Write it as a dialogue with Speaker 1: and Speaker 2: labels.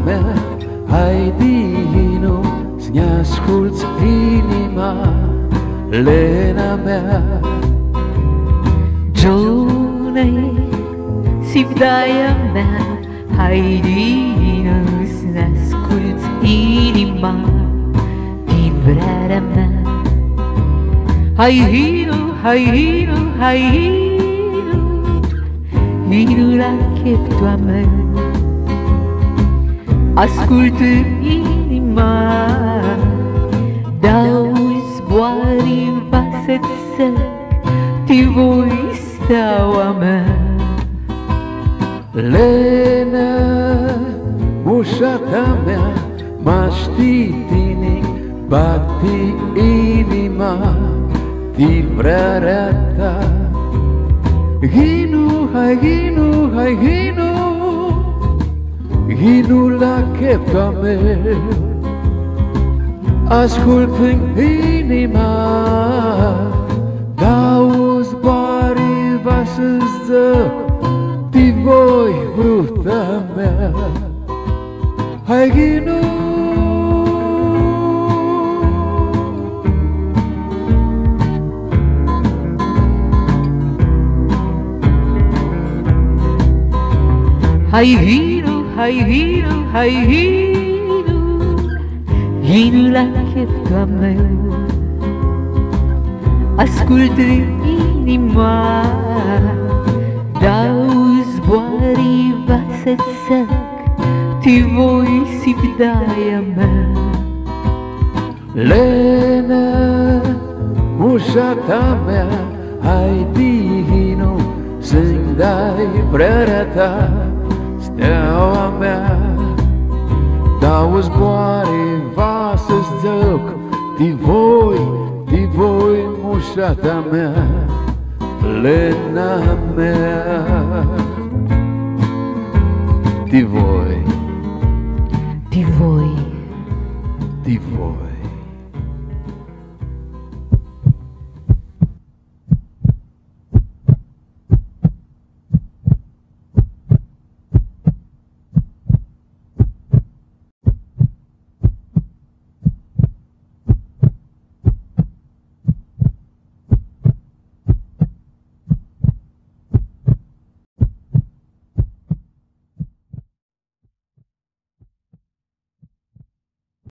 Speaker 1: mea, hai vino să-mi asculți inima, Lena mea.
Speaker 2: Giovane, sivdaia mea, hai vino să-mi asculți inima, vibrarea mea. Hai vino, hai vino, hai vino, vino la cheptul meu. Ascultă inima, dau zboare în vasă-ți săc, te voi steaua mea.
Speaker 1: Lena, ușa mea, mă știi tine, bate inima, vibrarea ta. Hinu, hai hinu, hai hinu, hinu la cheptul meu. Ascultă-mi inima, dau zboare vasă-ți săc, te voi bruta mea. Hai hinu,
Speaker 2: hai vino, hai vino, hai vino, vino la cheptul meu. Ascultă inima, dau zboare vasă-ți săc, te voi sivdaia mea.
Speaker 1: Lena, ușa ta mea, hai vino să-mi dai vrerea ta, steaua mea. Dau zboare vasă-ți săc, te voi ușa ta mea, Lena mea. Te voi,
Speaker 2: Te voi,
Speaker 1: te voi.